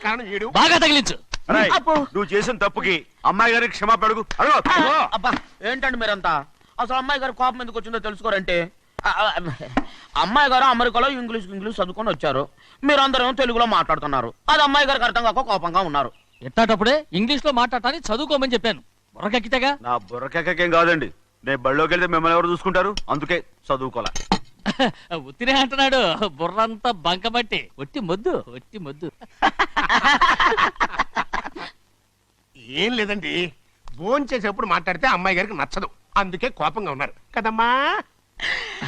కారణం ఏడు బాగా తగిలించు. నువ్వు చేసిన తప్పుకి అమ్మాయి గారికి క్షమాపణ అడుగు. అబ్బా ఏంటండి మీరంతా అసలు అమ్మాయి గారు కోపం ఎందుకు వచ్చిందో తెలుసుకోరంటే అమ్మాయి గారు అమెరికాలో ఇంగ్లీష్ చదువుకొని వచ్చారు, మీరందరూ తెలుగులో మాట్లాడుతున్నారు. అది అమ్మాయి గారికి అర్థం కాక కోపంగా ఉన్నారు. ఎట్టాటప్పుడే ఇంగ్లీష్ లో మాట్లాడటానికి చదువుకోమని చెప్పాను. బుర్రకెక్కితేగా. నా బుర్రకేకేం కాదండి, నేను బళ్ళోకి వెళ్తే మిమ్మల్ని ఎవరు చూసుకుంటారు, అందుకే చదువుకోలే. ఉత్తినే అంటున్నాడు, బుర్రంతా బంకబట్టి. ఒట్టి మొద్దు. ఏం లేదండి, భోజనం చేసేప్పుడు మాట్లాడితే అమ్మాయి గారికి నచ్చదు, అందుకే కోపంగా ఉన్నారు కదమ్మా.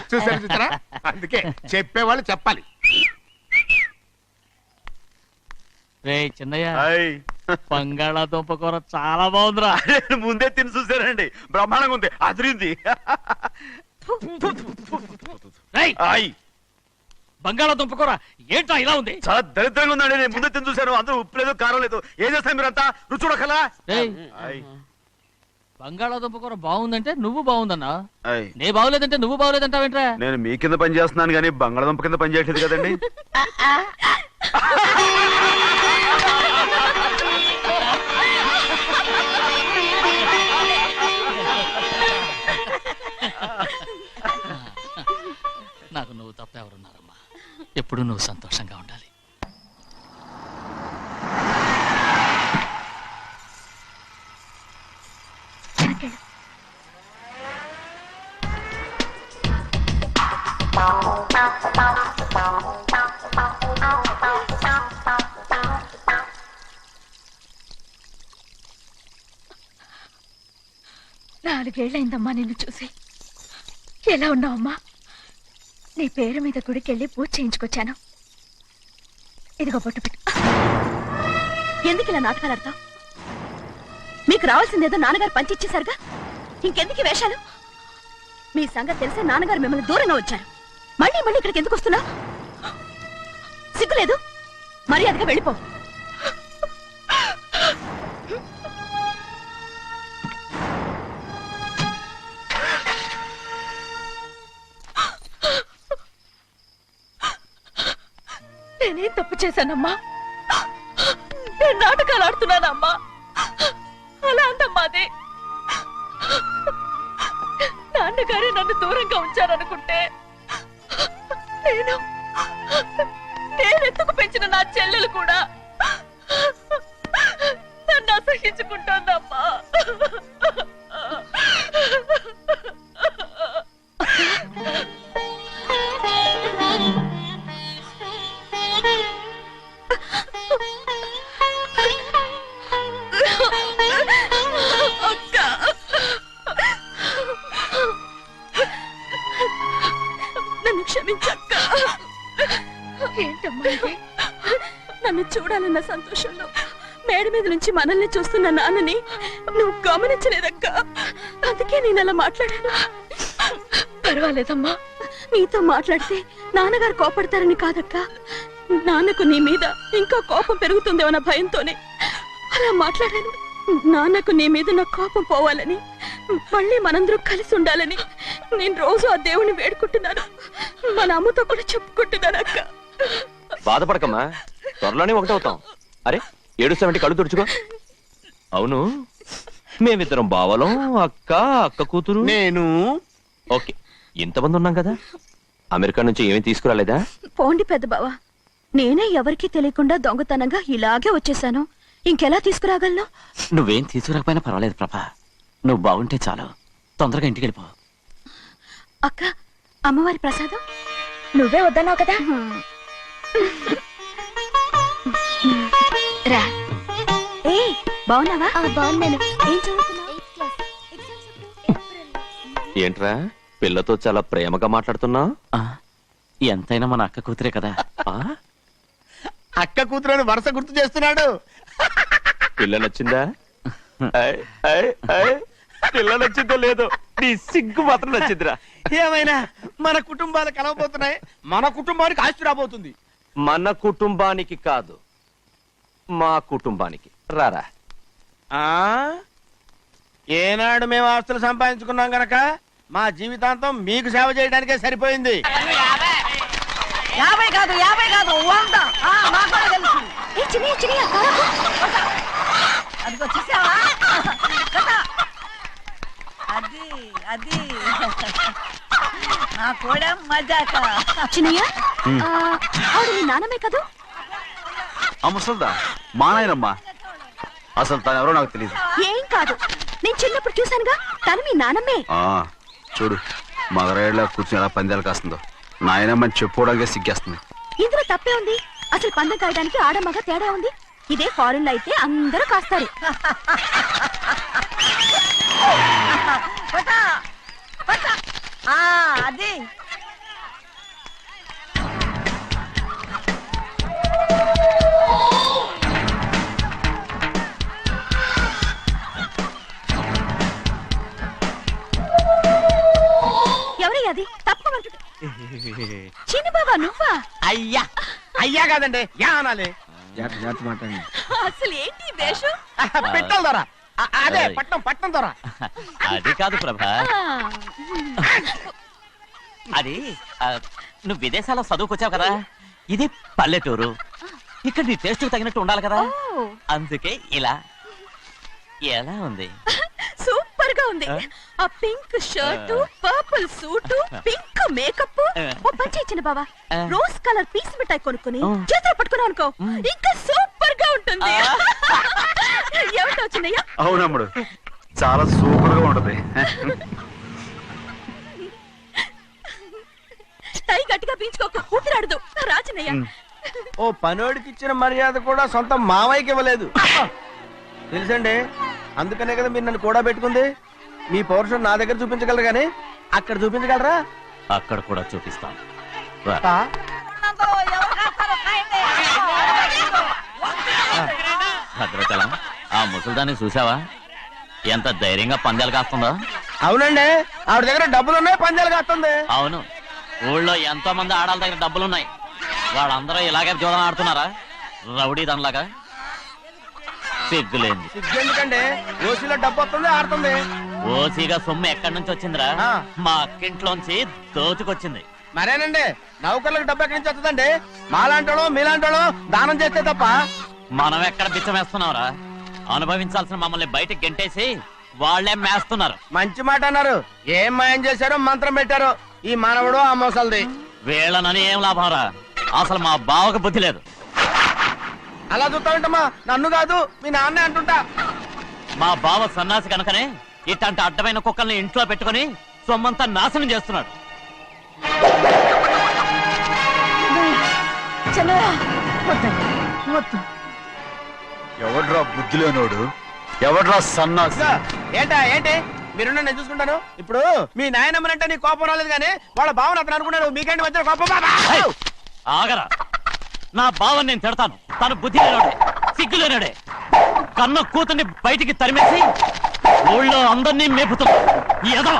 చూసారా, అందుకే చెప్పేవాళ్ళు చెప్పాలి. రే చిన్నయ్య, బంగాళాదుంప కూర చాలా బాగుందిరా. ముందే తిని చూసారండి, బ్రహ్మాండంగా ఉంది, అదిరింది. బంగాళాదుంప కూర ఏంటా ఇలా ఉంది? చాలా దరిద్రంగా ఉందండి. నేను ముందే తిని చూశాను, అందరూ ఉప్పు లేదు, కారం లేదు. ఏం చేస్తాను మీరంతా? రుచి చూడకలా. బంగాళాదుంప కూర బాగుందంటే నువ్వు బాగుందన్నా, నే బాగులేదంటే నువ్వు బాగులేదంటావేంట్రా? నేను మీ కింద పని చేస్తున్నాను కానీ బంగాళాదుంప కింద పని చేయట్లేదు కదండి. నాకు నువ్వు తప్ప ఎవరున్నారమ్మా? ఎప్పుడు నువ్వు సంతోషంగా ఉండాలి. నాలుగేళ్లైందమ్మా నిన్ను చూసి. ఎలా ఉన్నావమ్మా? నీ పేరు మీద గుడికెళ్ళి పూజ చేయించుకొచ్చాను. ఇదిగో బొట్టు పెట్టు. ఎందుకు ఇలా నాటకాలు ఆడతావు? మీకు రావాల్సిందేదో నాన్నగారు పంచిచ్చేశారుగా, ఇంకెందుకు వేషాలు? మీ సంగతి తెలిసే నాన్నగారు మిమ్మల్ని దూరంగా వచ్చారు. మళ్ళీ మళ్ళీ ఇక్కడికి ఎందుకు వస్తున్నా? సిగ్గులేదు? మర్యాదగా వెళ్ళిపో. నేనేం తప్పు చేశానమ్మా? నేను నాటకాలు ఆడుతున్నానమ్మా. అలా అందమ్మా అది. నాన్నగారే నన్ను దూరంగా ఉంచారనుకుంటే నేనెత్తుకు పెంచిన నా చెల్లెలు కూడా నన్ను అసహించుకుంటోందమ్మా. నన్ను క్షమించక్క. ఏంటమ్మా ఇది? నన్ను చూడాలన్న సంతోషంలో మేడ మీద నుంచి మనల్ని చూస్తున్న నాన్నని నువ్వు గమనించలేదక్క. అందుకే నేను అలా మాట్లాడాను. పర్వాలేదమ్మా. నీతో మాట్లాడితే నాన్నగారు కోపడతారని కాదక్క, నాన్నకు నీ మీద ఇంకా కోపం పెరుగుతుందేమన్న భయంతోనే అలా మాట్లాడాను. నాన్నకు నీ మీద నా కోపం పోవాలని, మళ్ళీ మనందరూ కలిసి ఉండాలని నేను రోజు ఆ దేవుని వేడుకుంటున్నాను. మన అమ్మతో కూడా చెప్పుకుంటున్నాను అక్క. బాధపడకమ్మా, త్వరలోనే ఒకటవుతాం. అరే ఏడుస్తామంటే కళ్ళు తుడుచుకో. అవును, మేమిద్దరం బావలం, అక్క కూతురు, నేను. ఓకే, ఇంతమంది ఉన్నాం కదా. అమెరికా నుంచి ఏమీ తీసుకురాలేదా? పోండి పెద్ద బావా, నేనే ఎవరికీ తెలియకుండా దొంగతనంగా ఇలాగే వచ్చేసాను. ఇంకెలా తీసుకురాగలను? నువ్వేం తీసుకురాకపోయినా పర్వాలేదు ప్రభా, నువ్వు బాగుంటే చాలు. తొందరగా ఇంటికి వెళ్ళిపో. అక్క, అమ్మవారి ప్రసాదం. నువ్వే వద్దన్నావు కదా. రా. ఏ బాగున్నావా? బాగున్నాను. ఏం చదువుతున్నావు? ఏంట్రా పిల్లతో చాలా ప్రేమగా మాట్లాడుతున్నావు? ఎంతైనా మన అక్క కూతురే కదా. అక్క కూతురు వరుస గుర్తు చేస్తున్నాడు. పిల్ల నచ్చిందా? పిల్ల నచ్చిందో లేదో, నీ సిగ్గు మాత్రం నచ్చిందిరా. ఏమైనా మన కుటుంబాలు కలవబోతున్నాయి, మన కుటుంబానికి ఆస్తి రాబోతుంది. మన కుటుంబానికి కాదు, మా కుటుంబానికి. రారా. ఏనాడు మేము ఆస్తులు సంపాదించుకున్నాం గనక మా జీవితాంతం మీకు సేవ చేయడానికే సరిపోయింది. 50 కాదు 100. చిన్నయ్య ఆవిడ మీ నాన్నమే కదూ? ఆ ముసల్దా మా నాయనమ్మా. అసలు తను ఎవరో నాకు తెలియదు. ఏం కాదు, నేను చిన్నప్పుడు చూశానుగా, తను మీ నాన్నమ్మే. చూడు మగరాయిలా కూర్చుని ఎలా పందాలు కాస్తుందో. నాయనమ్మని చెప్పుకోవడానికి సిగ్గేస్తుంది. ఇందులో తప్పే ఉంది? అసలు పందెం కాయడానికి ఆడమగ తేడా ఉంది. ఇదే ఫారెన్ లో అయితే అందరూ కాస్తారు. అదే ఎవరయ్యా అది? తప్పమంటు చిన్న బాబా నువ్వా? అయ్యా అయ్యా కాదండి యా అనాలి. అసలు ఏంటి ఈ వేషం? పెట్టాలి దొర. అదే పట్నం పట్నం దొర. అది కాదు ప్రభా, అది నువ్వు విదేశాల్లో చదువుకొచ్చావు కదా, ఇది పల్లెటూరు. ఇక్కడ నీ టేస్ట్ తగినట్టు ఉండాలి కదా, అందుకే ఇలా. ఎలా ఉంది? సూపర్ గా ఉంది. ఆ pink shirt, purple suit, pink makeup. ఓ పని ఇచ్చిన బావా, రోజ్ కలర్ పీస్ మిఠాయి కొనుక్కుని చేతిలో పట్టుకున్నావు అనుకో, ఇంకా సూపర్ గా ఉంటుంది. ఏమిటో చిన్నయ్య? అవునమ్ముడు, చాలా సూపర్ గా ఉంటది. టై గట్టిగా పీంచుకోక ఊపిరాడదు. రా చిన్నయ్య. ఓ పనోడికి ఇచ్చిన మర్యాద కూడా సొంత మావయ్యకి ఇవ్వలేదు తెలుసండి. అందుకనే కదా మీరు నన్ను కూడా పెట్టుకుంది. మీ పౌరుషం నా దగ్గర చూపించగలరు కానీ అక్కడ చూపించగలరా? అక్కడ కూడా చూపిస్తాను. భద్రాచలం, ఆ ముసల్దాన్ని చూసావా? ఎంత ధైర్యంగా పందాలు కాస్తుందో. అవునండి, ఆవిడ దగ్గర డబ్బులున్నాయి, పందాలు కాస్తుంది. అవును, ఊళ్ళో ఎంతో మంది ఆడాళ్ళ దగ్గర డబ్బులున్నాయి. వాళ్ళందరూ ఇలాగే జోదం ఆడుతున్నారా? రౌడీ దానిలాగా. సిగ్గులేంది. ఎందుకంటే ఓసీలో డబ్బు వస్తుంది, ఆడుతుంది. ఓసీగా సొమ్ము ఎక్కడి నుంచి వచ్చిందిరా? మా అక్కింట్లోంచి దోచుకొచ్చింది. మరేనండి, నౌకర్లకు డబ్బు ఎక్కడి నుంచి వస్తుందండి? మాలాంటోళ్ళు మీలాంటోళ్ళు దానం చేస్తే తప్ప. మనం ఎక్కడ బిచ్చం వేస్తున్నావురా? అనుభవించాల్సిన మమ్మల్ని బయటకు గెంటేసి వాళ్లే మేస్తున్నారు. మంచి మాట అన్నారు. ఏం మాయం చేశారో మంత్రం పెట్టారో ఈ మానవుడు ఆ మోసల్ది. వీళ్ళనని ఏం లాభంరా? అసలు మా బావకు బుద్ధి లేదు. అలా చూస్తా ఉంటామా? నన్ను కాదు మీ నాన్నే అంటుంటా. మా బావ సన్నాసి కనుకనే ఇట్లాంటి అడ్డమైన కుక్కల్ని ఇంట్లో పెట్టుకుని సొమ్మంతా నాశనం చేస్తున్నాడు. ఎవడ్రా బుద్ధిలేనోడు? ఎవడ్రా సన్నాసి? ఏంటి మీరు నేను చూసుకుంటాను. ఇప్పుడు మీ నాయనమ్మనంటే నీ కోపం రాలేదు కానీ వాళ్ళ భావన అతను అనుకున్నాడు. మీకేంటి వచ్చిన కోపం? ఆగరా, నా బావని నేను తిడతాను. తను బుద్ధి లేనాడే, సిగ్గు లేనాడే. కన్న కూతుర్ని బయటికి తరిమేసి ఊళ్ళో అందరినీ మేపుతున్నా ఈ ఎదవ.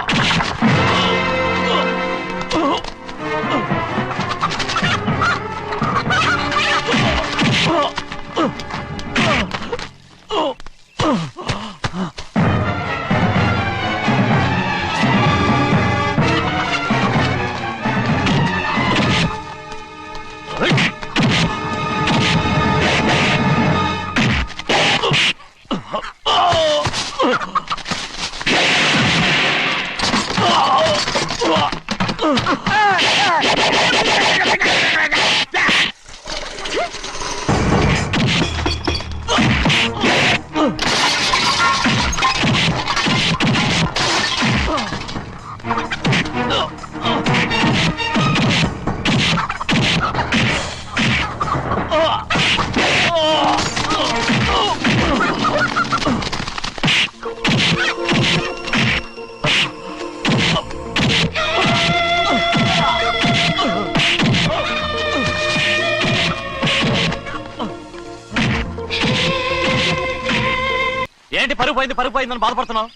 ఏంటి పరుగు పోయిందని బాధపడుతున్నావు?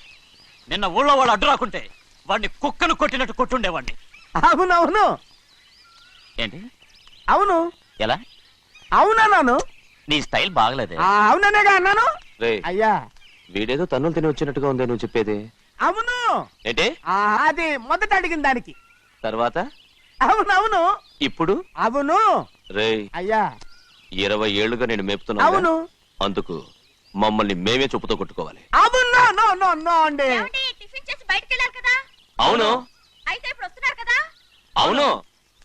నిన్న ఊళ్ళో వాడు అడ్డు రాకుంటే వాడిని కుక్కను కొట్టినట్టు కొట్టుండేవాడిని. అవునవును. ఏంటి? అవును. ఎలా? అవునన్నాను. నీ స్టైల్ బాగలేదే. అవుననేగా అన్నాను. అయ్యా, వీడేదో తన్నులు తిని వచ్చినట్టుగా ఉంది నువ్వు చెప్పేది. అవును. ఏంటి? అది మొదట అడిగిన దానికి. తర్వాత? అవునవును. ఇప్పుడు? అవును. రేయ్, అయ్యా 20 ఏళ్లుగా నేను మేపుతున్నా. అవును. అందుకు మమ్మల్ని మేమే చెప్పుతో కొట్టుకోవాలి. అవును. నో అండి. టిఫిన్ చేసి బయటికి వెళ్ళారు కదా? అవును. అయితే ఇప్పుడు వస్తున్నారు కదా? అవును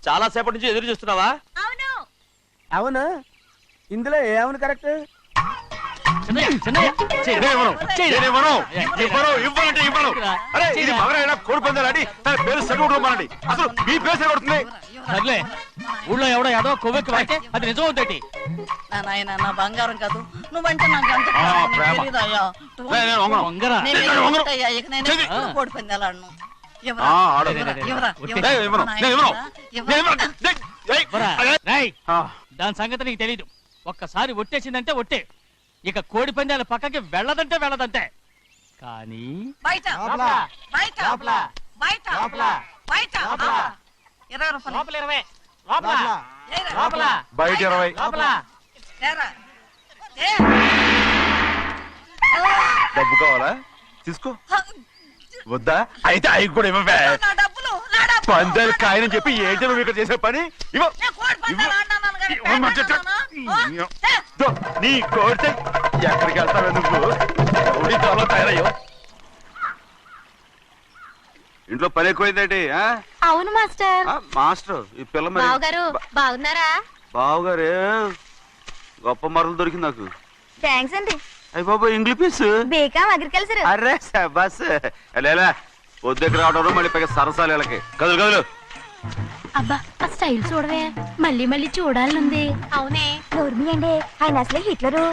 చాలా సేపటి నుంచి ఎదురు చూస్తున్నావా? అవును. అవును ఇందులో ఏమవును కరెక్ట్? చిన్నయ్య, చిన్నయ్య, చెయ్యి. చెయ్యి. కోడి పందాలని తన పేరు సెలవుకోమనండి. అసలు మీ పేరు సెలవుతుంది. సర్లే ఊళ్ళో ఎవడో ఏదో కొవ్వెక్కి వాడితే అది నిజం అవుతాయి. నాయన నా బంగారం కాదు నువ్వంటే నాకు ఎంత ఆ, ప్రాణం, నీకు ప్రేమ. తెలీదా అయ్యా? నేను వంగను. వంగరా నేను నేను వంగను. ఏంటయ్యా, ఇక నేను చెయ్యి. ఎప్పుడు కోడి పందాలాడను. ఎవరా? ఆ, ఆడు. ఎవరా? ఎవరా? నేను ఇవ్వను. నేను ఇవ్వను. ఎవరా? నేను ఇవ్వను. ఏయ్, బరా, ఏయ్. రేయ్, ఆ, దాని సంగతి నీకు తెలీదు. ఒక్కసారి ఒట్టేసిందంటే ఒట్టే. ఇక కోడి పందాల పక్కకి వెళ్ళదంటే వెళ్ళదంటే. కానీ బయట బయట బయట బయట 20 రూపాయలు ఏరా. బయట 20. ఏరా. డబ్బు కావాలా? తీసుకో. వద్దా? అయితే అవి కూడా ఇవ్వవే. నా డబ్బులు నా డబ్బులు. పందాలు కాయని చెప్పి ఏంటి నువ్వు ఇక్కడ చేసే పని? ఇవ్వ. నేను కోడి పందాలు ఆడినాను కానీ ఇవ్వమంటే పేకాడుతున్నానా? దో, నీ కోరితే ఎక్కడికి వెళ్తావే నువ్వు? రౌడీ త్వరలో తయారయ్యో. ఇంట్లో పని ఎక్కువైందేంటి? అవును మాస్టర్. మాస్టర్ ఈ పిల్ల మరి బావగారు బాగున్నారా? బావుగారే గొప్ప మరలు దొరికింది నాకు. థ్యాంక్స్ అండి. అయ్యి బాబు ఇంగ్లీష్ పీస్. బేకాం అగ్రికల్చర్. అరే బస్ లేలా పొద్దుకు రావడం మళ్ళీ పైగా సరసాలు వీళ్ళకి. కదులు కదులు. అబ్బా ఆ స్టైల్ చూడవే, మళ్ళీ మళ్ళీ చూడాలనుంది. అవునే నోర్మి అండి, ఆయన అసలే హిట్లరు.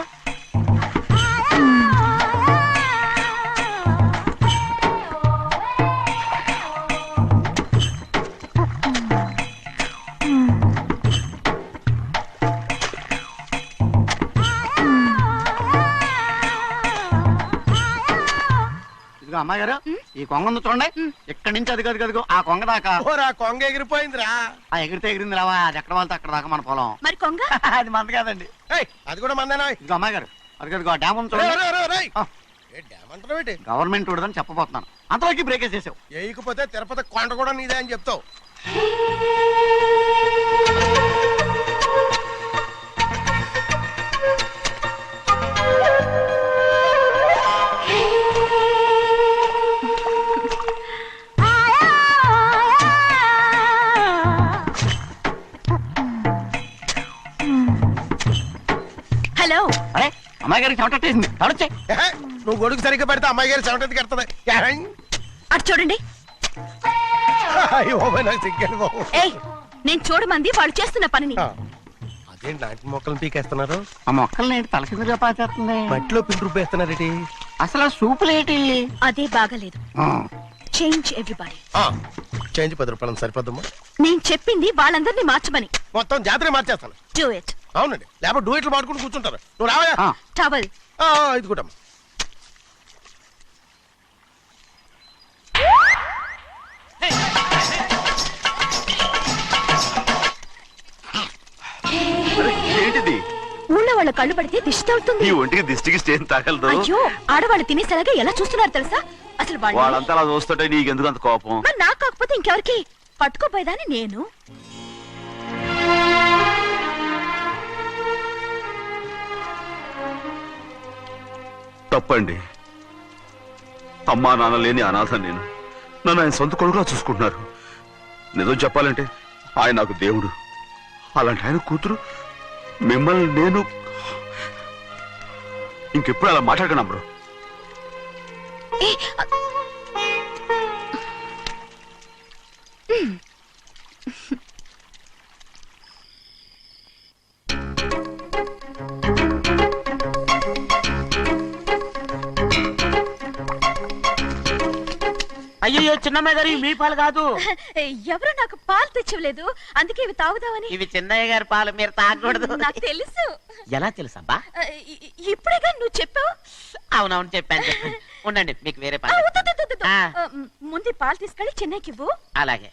ఇదిగో అమ్మాయి గారు ఈ కొంగ ఉంది చూడండి. ఇక్కడి నుంచి అది కదిగో ఆ కొంగ దాకా. ఓరా కొంగ ఎగిరిపోయిందిరా. ఆ ఎగిరితే ఎగిరింది రావా, అది ఎక్కడ వాళ్ళతో అక్కడ దాకా మన పొలం. మరి కొంగ అది మంద కాదండి. ఏయ్, అది కూడా మందేనా? ఇదిగో అమ్మాయి గారు అది కదిగో ఆ డ్యామ్ ఉంది రేయ్, చూడండి. రేయ్, రేయ్, రేయ్. ఆ. ఏ డ్యామ్ అంటున్నావు ఏంటి? గవర్నమెంట్ ఉండదని చెప్పబోతున్నాను, అంతలోకి బ్రేక్ వేసేసావు. వేయకపోతే తిరుపతి కొండ కూడా నీదే అని చెప్తావు. హలో. అరే అమ్మాయి గారికి చెమటేసింది, తడొచ్చే. ఏహే, నువ్వు గొడుగు సరిగ్గా పెడితే అమ్మాయి గారి సెవెంటీ కడుతుంది. అటు చూడండి. అయ్యో నాకు సిగ్గాను బాబు. ఏయ్ నేను చూడమంది వాళ్ళు చేస్తున్న పనిని. అదేంటి నాటి మొక్కలను పీకేస్తున్నారు? ఆ మొక్కల్ని తల కిందగా పాచేస్తుంది. మట్టిలో పిండి రుబ్బేస్తున్నారేటి? అసలు ఆ సూపులేటి? అదే బాగలేదు. Change everybody. చేంజ్ 10 రూపాయలు సరిపోద్దమ్మా. నేను చెప్పింది వాళ్ళందరినీ మార్చమని. మొత్తం జాతర మార్చేస్తాను. Do it. అవునండి, లేకపోతే డూయిట్లు పాడుకుంటూ కూర్చుంటారు. నువ్వు రావా? టవల్. ఇది కూడా ఏంటిది? ఊళ్ళో వాళ్ళ కళ్ళు పడితే దిష్టి తగులుతుంది. ఈ ఒంటికి దిష్టికి స్టేన్ తాగలదు. అయ్యో ఆడవాళ్ళు తినేసరిగా ఎలా చూస్తున్నారు తెలుసా? అసలు వాళ్ళు వాళ్ళంతా అలా చూస్తుంటే నీకెందుకు అంత కోపం? మరి నాకు కాకపోతే ఇంకెవరికి? పట్టుకోపోయేదాన్ని నేను. తప్పండి. అమ్మా నాన్న లేని అనాథ నేను. నన్ను ఆయన సొంత కొడుకులా చూసుకుంటున్నారు. నిజం చెప్పాలంటే ఆయన నాకు దేవుడు. అలాంటి ఆయన కూతురు మిమ్మల్ని నేను ఇంకెప్పుడు అలా మాట్లాడగలను బ్రో. ఏ, అయ్యో చిన్నమ్మాయి గారు మీ పాలు కాదు. ఎవరు నాకు పాలు తెచ్చివ్వలేదు, అందుకే ఇవి తాగుదామని. ఇవి చిన్నయ్య గారి పాలు, మీరు తాగకూడదు. నాకు తెలుసు. ఎలా తెలుసబ్బా? ఇప్పుడేగా నువ్వు చెప్పావు. అవునవును చెప్పాను. ఉండండి మీకు వేరే ఆ, పాలు. వద్దు, వద్దు, వద్దు. ఆ. ముందు ఈ పాలు తీసుకెళ్ళి చెన్నైకి ఇవ్వు. అలాగే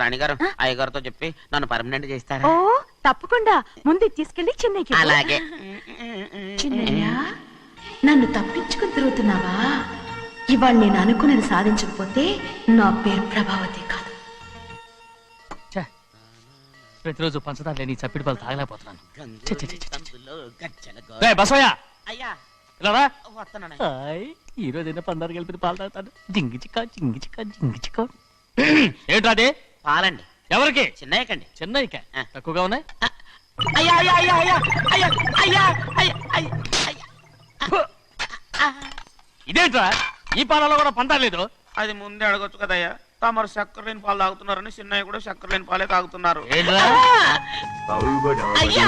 రాణిగారు అయ్యగారితో చెప్పి నన్ను పర్మనెంట్ చేస్తారా? ఓ తప్పకుండా, ముందు ఇది తీసుకెళ్ళి చెన్నైకి ఇవ్వు. అలాగే. చిన్నయ్య నన్ను తప్పించుకుని తిరుగుతున్నావా? ఇవాళ నేను అనుకున్నది సాధించకపోతే నా పేరు ప్రభావతి కాదు. ఛే, ప్రతిరోజు పంచదార లేని ఈ చప్పిడి పాలు తాగలేకపోతున్నాను. ఛే, ఛే, ఛే, ఛే. రేయ్, బసవయ్య అయ్యా ఇలా రా. వస్తున్నాను. హాయ్, ఈ రోజైనా పందారు కలిపి పాలు తాగుతాను. జింగి చిక్క జింగి చిక్క జింగి చిక్క. ఏంట్రా అదే? పాలండి. ఎవరికి? చిన్నయ్యకండి. చెన్నైక ఆ. తక్కువగా ఉన్నాయి. అయ్యా అయ్యా అయ్యా అయ్యా అయ్యా అయ్యా అయ్యా అయ్యా అయ్యా. ఇదేంట్రా ఈ పాలలో కూడా పంటలేదు? అది ముందే అడగొచ్చు కదయ్యా. తమరు చక్కెర లేని పాలు తాగుతున్నారని చిన్నయ్య కూడా చక్కెర లేని పాలే తాగుతున్నారు. ఏంట్రా? అయ్యా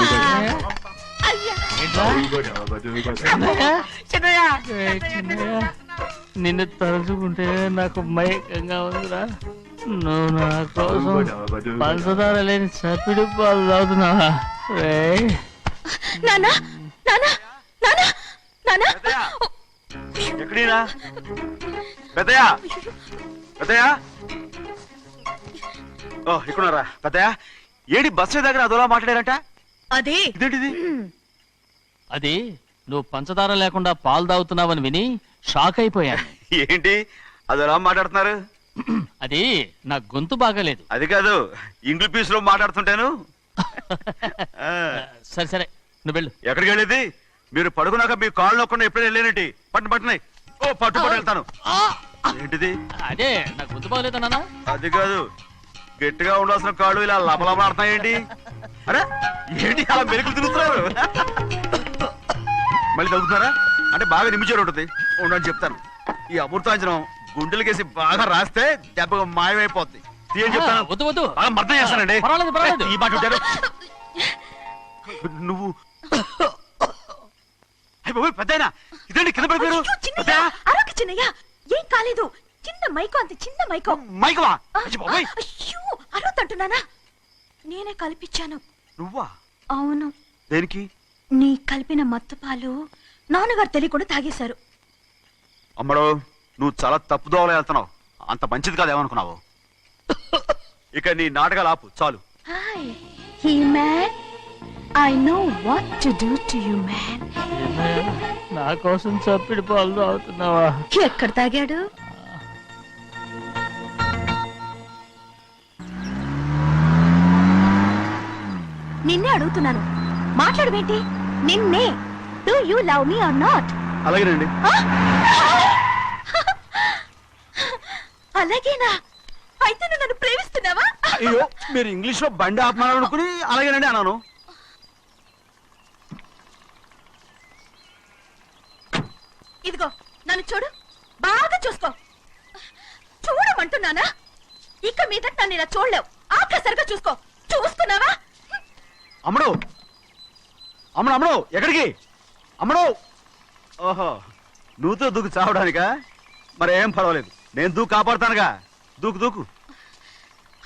అయ్యా ఏంట్రా? చిన్నయ్య ఏయ్, చిన్నయ్య, నిన్ను తలుచుకుంటే నాకు మైకంగా ఉందిరా. నువ్వు నా కోసం పంచదార లేని చప్పిడి పాలు తాగుతున్నావా? రేయ్, నానా నానా నానా నానా ఎక్కడీరా పెద్దయా? పెద్దయా? ఓ ఇక్కడున్నారా పెద్దయా? ఏడి బస్సు దగ్గర అదోలా మాట్లాడారంట. అది ఇదేంటిది? అది నువ్వు పంచదార లేకుండా పాలు తాగుతున్నావని విని షాక్ అయిపోయాను. ఏంటి అదోలా మాట్లాడుతున్నారు? అది నా గొంతు బాగాలేదు. అది కాదు, ఇంగ్లీష్ పీస్ లో మాట్లాడుతుంటాను. ఆ, సరే సరే నువ్వు వెళ్ళు. ఎక్కడికి వెళ్ళేది? మీరు పడుకున్నాక మీ కాళ్ళు నొక్కకుండా ఎప్పుడైనా వెళ్ళేనంటి? పట్టునాయి. ఓ పట్టు వెళ్తాను. ఏంటిది? అదే నా గొంతు బాగలేదు నాన్న. అది కాదు, గట్టిగా ఉండాల్సిన కాళ్ళు ఇలా లపలపలాడుతున్నాయేంటి? అరే ఏంటి అలా మెరుకులు తిరుగుతున్నారు? మళ్ళీ తగ్గుతున్నారా? అంటే బాగా నిమిషాలు ఉంటుంది. ఉండని చెప్తాను. ఈ అమృతాంజనం గుండెలకేసి బాగా రాస్తే దెబ్బగా మాయమైపోద్ది. తీయని చెప్తాను. వద్దు వద్దు, బాగా మర్దం చేస్తానండి. పర్వాలేదు పర్వాలేదు. ఈ మాట ఉంటారు నువ్వు. అయ్య బాబోయ్, పెద్దయినా ఇదేంటి కింద పడిపోయారు? చిన్నయ్య అరొక చిన్నయ్య ఏం కాలేదు. చిన్న మైకో, అంత చిన్న మైకో. మైకవా? అయ్య బాబోయ్, అయ్యో అరవతంటున్నానా? నేనే కల్పించాను. నువ్వా? అవును, దేనికి? నీ కలిపిన మత్తు పాలు నాన్నగారు తెలియకుండా తాగేశారు. అమ్మడో, నువ్వు చాలా తప్పుదోవలో వెళ్తున్నావు. అంత మంచిది కాదు ఏమనుకున్నావు? ఇక నీ నాటకాలు ఆపు చాలు. Hi he man, I know what to do to you man. నా కోసం చప్పిడి పాలు తాగుతున్నావా? ఎక్కడ తాగాడు? నిన్నే అడుగుతున్నాను, మాట్లాడవేంటి? నిన్నే. Do you love me or not? అలాగేనండి. అలాగేనా? అయితే నువ్వు నన్ను ప్రేమిస్తున్నావా? అయ్యో, మీరు ఇంగ్లీష్ లో బండి ఆపమాలనుకుని అలాగేనండి అన్నాను. ఇదిగో నన్ను చూడు, బాగా చూసుకో. చూడమంటున్నానా? ఇక మీద నన్ను ఇలా చూడలేవు. ఆఖసరిగా చూసుకో. చూస్తున్నావా? అమ్మడు అమ్మడు అమ్మడు ఎక్కడికి? అమ్మడు. ఓహో, నువ్వుతో దూకు చావడానికా? మరేం పర్వాలేదు, నేను దూకు కాపాడుతానుగా. దూకు దూకు.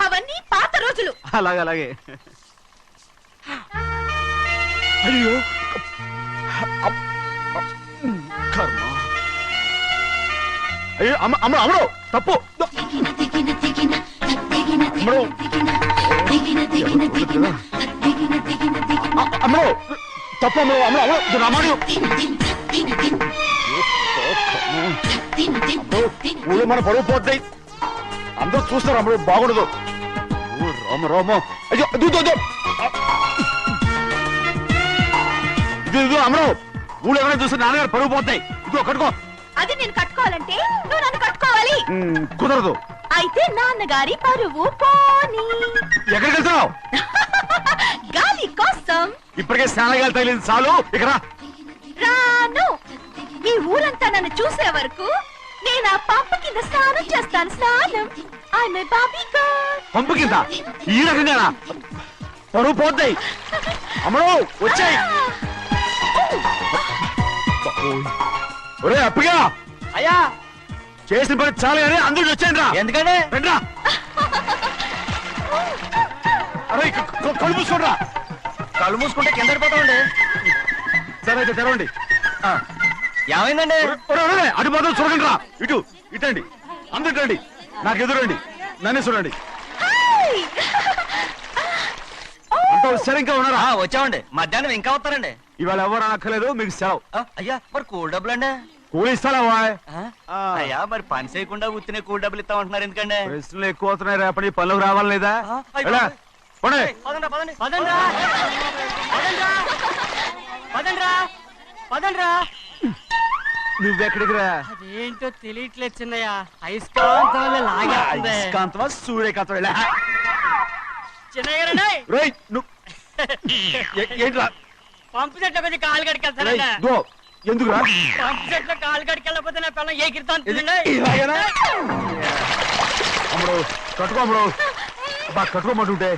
అవన్నీ పాత రోజులు. అలాగే అలాగే. అయ్యో కర్మ. అయ్యో అమ్మ అమ్మ అమ్మడు తప్పు. అమ్మడు అమ్మడు తప్పు. అమ్మడు అమ్మడు అమ్మడు రమాణి. ఊళ్ళో మన పరువు పోతాయి. అందరూ చూస్తారు. అమ్మడు బాగుండదు. రామ రామ. అయ్యో ఇది అమ్మడు, ఊళ్ళో ఎవరైనా చూస్తే నాన్నగారు పరువు పోతాయి. ఇదిగో కట్టుకో. అది నేను కట్టుకోవాలంటే నువ్వు నన్ను కట్టుకోవాలి. కుదరదు. అయితే నాన్నగారి పరువు పోనీ. ఎక్కడికి వెళ్తున్నావు? గాలి కోసం. ఇప్పటికే స్నానగాలు తగిలింది చాలు. ఇక్కడ రాను. ఈ ఊరంతా నన్ను చూసే వరకు నేను ఆ పంప కింద స్నానం చేస్తాను. స్నానం. ఐఎమ్ ఏ బాబీ గర్ల్. పంపు కింద ఈ రకంగా పరువు పోతాయి. అమ్మడు వచ్చాయి. ఒరే అప్పగా, అయ్యా చేసిన పని చాలు కానీ అందరికి వచ్చాను రా. ఎందుకంటే రండ్రా. అరే కళ్ళు మూసుకోండి రా. కళ్ళు మూసుకుంటే కింద పడిపోతామండి. సరే అయితే తెరవండి. ఏమైందండి? అటు మాత్రం చూడండి రా. ఇటు ఇటండి. అందరు రండి. నాకు ఎదురండి. నన్నే చూడండి. అంతా సరే ఇంకా ఉన్నారా? వచ్చామండి. మధ్యాహ్నం ఇంకా వస్తారండి. ఇవాళ ఎవరు అనక్కర్లేదు, మీకు సెలవు. అయ్యా మరి కూల్ డబ్బులు అండి? కూలి ఇస్తావా? అయ్యా మరి పని చేయకుండా ఉత్తినే కూల్ డబ్బులు ఇస్తామంటున్నారు ఎందుకండి? ప్రశ్నలు ఎక్కువ అవుతున్నాయి. రేపటి పనులకు రావాలి లేదా? అయిపోయింది. ఎలా? పోనీ. పదండి పదండి పదండ్రా పదండ్రా పదండ్రా పదండ్రా. నువ్వెక్కడికి రా? అదేంటో తెలియట్లేదు చిన్నయ్య. అయస్కాంతం లాగా అయస్కాంతమా సూర్యకాంతం? రేయ్, నువ్వు ఏంట్రా పంపు చెట్లు కొంచెం కాలు రేయ్, కడికెళ్తానండి ఇదిగో, ఎందుకురా పంపు చెట్లు కాలు కడికెళ్ళకపోతే నా పిల్లలు ఏ కిర్తాను ఇలాగేనా? అమ్ముడు కట్టుకో అమ్ముడు బా కట్టుకోమంటుంటే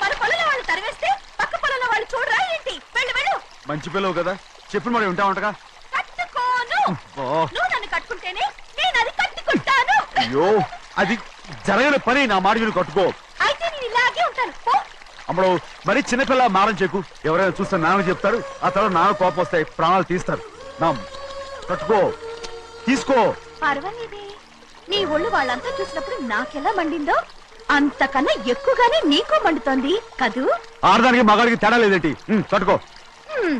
మన పొలంలో వాళ్ళు తరివేస్తే పక్క పొలంలో వాళ్ళు చూడరా ఏంటి? వెళ్ళు వెళ్ళు. మంచి పిల్లవు కదా చెప్పిన మరి ఉంటా ఉంటగా కట్టుకోను. నువ్వు నన్ను కట్టుకుంటేనే నేను అది కట్టుకుంటాను. అయ్యో అది జరగని పని నా మాట విని కట్టుకో అయితే నేను ఇలాగే ఉంటాను. పో. అమ్మడు మరి చిన్నపిల్ల మారం చెక్కు ఎవరైనా చూస్తే నాన్న చెప్తారు ఆ తర్వాత నాన్న కోపం వస్తాయి ప్రాణాలు తీస్తారు నా కట్టుకో తీసుకో పర్వాలేదే. నీ ఒళ్ళు వాళ్ళంతా చూసినప్పుడు నాకెలా మండిందో అంతకన్నా ఎక్కువగానే నీకు మండుతోంది కదూ? ఆడదానికి మగాడికి తేడా లేదేంటి కట్టుకో హ్మ్.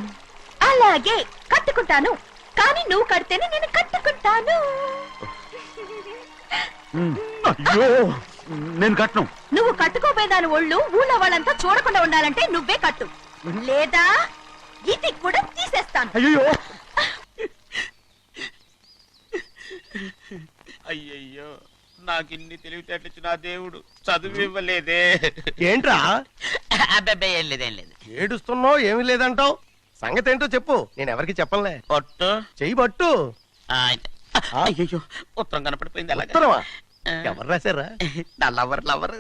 అలాగే కట్టుకుంటాను. కానీ నువ్వు కడితేనే నేను కట్టుకుంటాను. అయ్యో నేను కట్టను నువ్వు కట్టుకోపోయేదాని ఒళ్ళు ఊళ్ళో వాళ్ళంతా చూడకుండా ఉండాలంటే నువ్వే కట్టు, లేదా ఇది కూడా తీసేస్తాను. అయ్యో అయ్యయ్యో నాకు ఇన్ని తెలివితేటలు ఇచ్చిన ఆ దేవుడు చదువు ఇవ్వలేదే. ఏంట్రా అబ్బాయి ఏం లేదు ఏం లేదు. ఏడుస్తున్నావు? ఏమీ లేదంటావు. సంగతి ఏంటో చెప్పు, నేను ఎవరికి చెప్పనులే. ఒట్టు చెయ్యి పట్టు. అయ్యో ఉత్తరం కనపడిపోయింది. అలాగే ఉత్తరమా? ఎవరు రాశారా? నా లవర్ లవర్.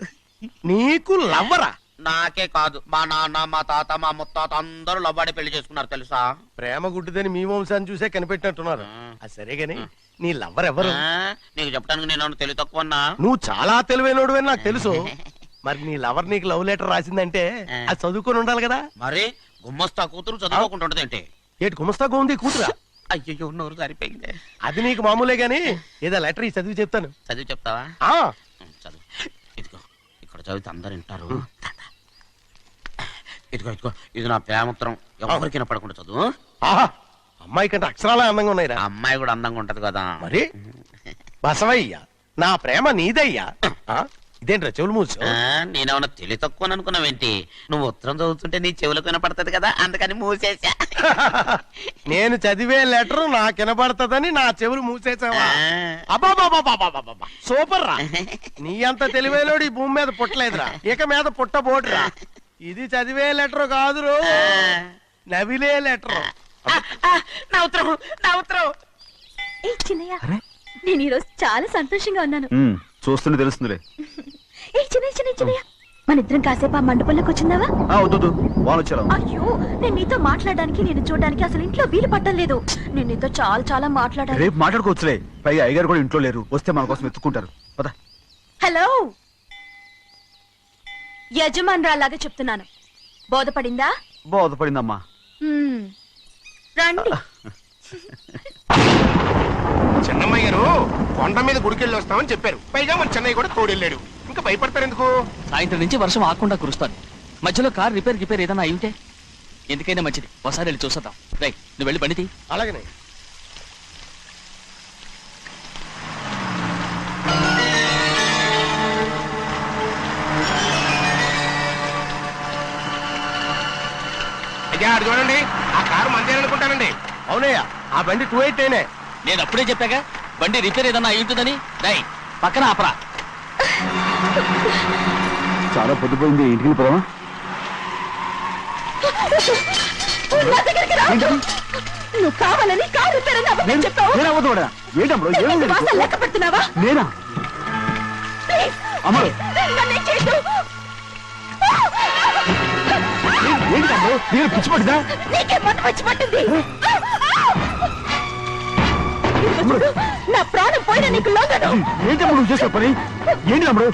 నీకు లవ్వరా? నాకే కాదు, మా నాన్న మా తాత మా ముత్తాత అందరూ లవ్వాడి పెళ్లి చేసుకున్నారు తెలుసా. ప్రేమ గుడ్డిదని మీ వంశాన్ని చూసే కనిపెట్టినట్టున్నారు. అది సరే గాని నీ లవ్వర్ ఎవరు? నీకు చెప్పడానికి నేను తెలివి తక్కువన్నా. నువ్వు చాలా తెలివైనడు అని నాకు తెలుసు. మరి నీ లవర్ నీకు లవ్ లెటర్ రాసిందంటే అది చదువుకొని ఉండాలి కదా. మరి గుమ్మస్తా కూతురు చదువుకోకుండా ఉంటదేంటి? ఏటి గుమస్తా ఉంది కూతురా? అయ్యో నోరు సరిపోయింది. అది నీకు మామూలే గాని ఏదో లెటర్ ఈ చదివి చెప్తాను. చదివి చెప్తావా? ఆ చదువు. ఇదిగో ఇక్కడ చదివితే అందరు వింటారు. ఇదిగో ఇదిగో ఇది నా ప్రేమోత్తరం. ఎవరికి వినపడకుండా చదువు. ఆహా, అమ్మాయి కంటే అక్షరాలే అందంగా ఉన్నాయిరా. ఆ అమ్మాయి కూడా అందంగా ఉంటది కదా. మరి బసవయ్య నా ప్రేమ నీదయ్యా. ఆ, ఇదేంట్రా చెవులు మూసు? నేనేమన్నా తెలివి తక్కువ అనుకున్నావేంటి? నువ్వు ఉత్తరం చదువుతుంటే నీ చెవులకు వినపడుతుంది కదా, అందుకని మూసేసా. నేను చదివే లెటర్ నాకు వినపడుతుందని నా చెవులు మూసేసావా? అబాబాబాబాబాబాబా, సూపర్ రా. నీ అంత తెలివేలోడు ఈ భూమి మీద పుట్టలేదురా, ఇక మీద పుట్టబోటురా. ఇది చదివే లెటర్ కాదురు, నవిలే లెటర్. నా ఉత్తరం నా ఉత్తరం. ఏ చిన్నయ్య, నేను ఈరోజు చాలా సంతోషంగా ఉన్నాను. చూస్తుంటే తెలుస్తుందిలే. ఏ చిన్నయ్య, మన ఇద్దరం కాసేపు ఆ మండపంలోకి వచ్చిందావా? వద్దు వాళ్ళు వచ్చారు. అయ్యో, నేను నీతో మాట్లాడడానికి నేను చూడడానికి అసలు ఇంట్లో వీలు పట్టలేదు. నేను నీతో చాలా చాలా మాట్లాడాలి. రేపు మాట్లాడుకోవచ్చులే, పైగా అయ్యగారు కూడా ఇంట్లో లేరు, వస్తే మన కోసం ఎత్తుకుంటారు. పద. హలో, యజమానురాలాగా చెప్తున్నాను, బోధపడిందా? బోధపడిందమ్మా. రండి. చిన్నమ్మాయి గారు కొండ మీద గుడికెళ్ళి వస్తామని చెప్పారు. పైగా మన చెన్నయ్య కూడా తోడెళ్ళాడు. ఇంకా భయపడతారు ఎందుకు? సాయంత్రం నుంచి వర్షం ఆకుండా కురుస్తాను. మధ్యలో కార్ రిపేర్ ఏదైనా అయి ఉంటే ఎందుకైనా మంచిది ఒకసారి వెళ్ళి చూసేద్దాం. రై, నువ్వు వెళ్ళి బండి తీ. అలాగనే. అయ్యా, అది చూడండి, ఆ కారు మందే అనుకుంటానండి. అవునయ్యా, ఆ బండి 288. నేను అప్పుడే చెప్పాగా బండి రిపేర్ ఏదైనా అయి ఉంటుందని. రై, పక్కన ఆపరా. చాలా పొద్దుపోయింది, ఇంటికి పోదామా? నువ్వు కావాలని కారు రిపేర్ అని అబద్ధం చెప్పావు. లెక్క పెడుతున్నావా? నేనా అమ్మ? నన్నే చేయొద్దు. పిచ్చి పట్టిందా? నీకే మొన్న వచ్చి పట్టింది. ఇదిగో చూడు, నా ప్రాణం పోయినా నీకు లోగను. ఏంటమ్మా నువ్వు చేసే పని? ఏంటి అమ్ముడు?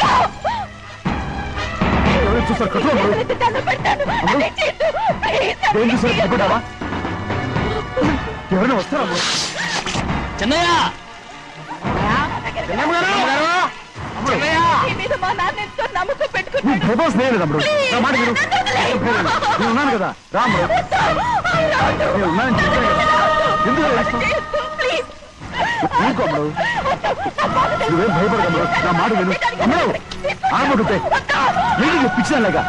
చూస్తారు కట్టు అమ్ముడు. దండం పెడతాను. నన్నే చేయొద్దు. ప్లీజ్, ఏం చూసారు పట్టుకుంటావా? ఎవరైనా వస్తారా అమ్ముడు? చిన్నయ్య, నీ మీద మా నాన్న ఎంతో నమ్మకం పెట్టుకున్నాడు. నా మాట విను. నేను ఉన్నాను కదా, రా అమ్ముడు. నేను ఉన్నానని చెప్పాను కదా. ఎందుకు ఏడుస్తావు? ప్లీజ్, ఊరుకో అమ్ముడు. నువ్వేం భయపడదు, నా మాట విను. అమ్ముడు ఆడబడుతే ఏంటి పిచ్చిదానిలాగా?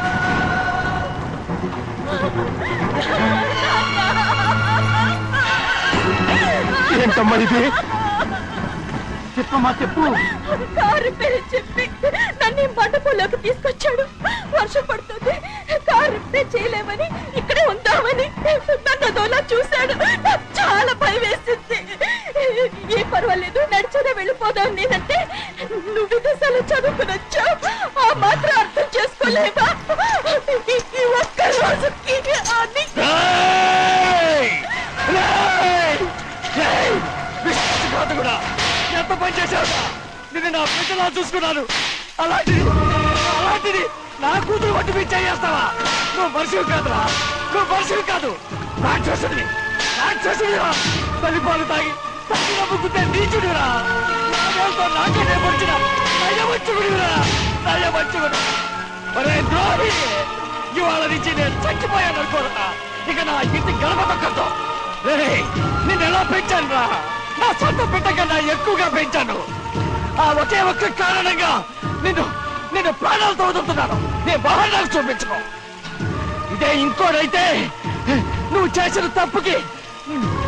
ఏంటమ్మా ఇది? చెప్పమ్మా చెప్పు. కారు రిపేర్ చెప్పి నన్ను ఈ మండపంలోకి తీసుకొచ్చాడు. వర్షం పడుతుంది, కారు రిపేర్ చేయలేమని ఇక్కడే ఉందామని నన్ను అదోలా చూశాడు. నాకు చాలా భయం వేసింది. ఏ పర్వాలేదు, నడిచేదే వెళ్ళిపోదాం నేనంటే నువ్వు విదేశాలు చదువుకుని వచ్చావు, ఆ మాత్రం అర్థం చేసుకోలేవా? ఈ ఒక్క రోజుకి అని ఎంత పని చేశావు? నిన్ను నా బిడ్డలా చూసుకున్నాను. అలాంటిది నా కూతురు వడ్డీ మీద చేస్తావా? నువ్వు మనిషివి కాదురా, నువ్వు మనిషివి కాదు, రాక్షసుడివి. తల్లిపాలు తాగి తల్లి నమ్ముకుంటే నీచుడిరా. నాకే వచ్చిన నయవంచుకుడిరా. ఒరే ద్రోహి, ఇవాళ నుంచి నేను చచ్చిపోయాను అనుకోరా. ఇక నా ఇంటి గడప తొక్కతో. నిన్ను ఎలా పెంచాను రా? నా సొంత బిడ్డ కన్నా ఎక్కువగా పెంచాను. ఆ ఒకే ఒక్క కారణంగా నిన్ను ప్రాణాలతో వదులుతున్నాను. నీ వాహనాలు చూపించుకో. ఇదే ఇంకోడైతే నువ్వు చేసిన తప్పుకి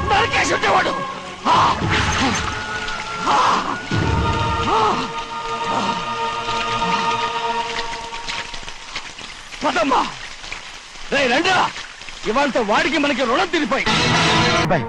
నరికేసి ఉండేవాడు. పదమ్మా, రే రండా, ఇవాళ వాడికి మనకి రుణం తిరిగిపోయి.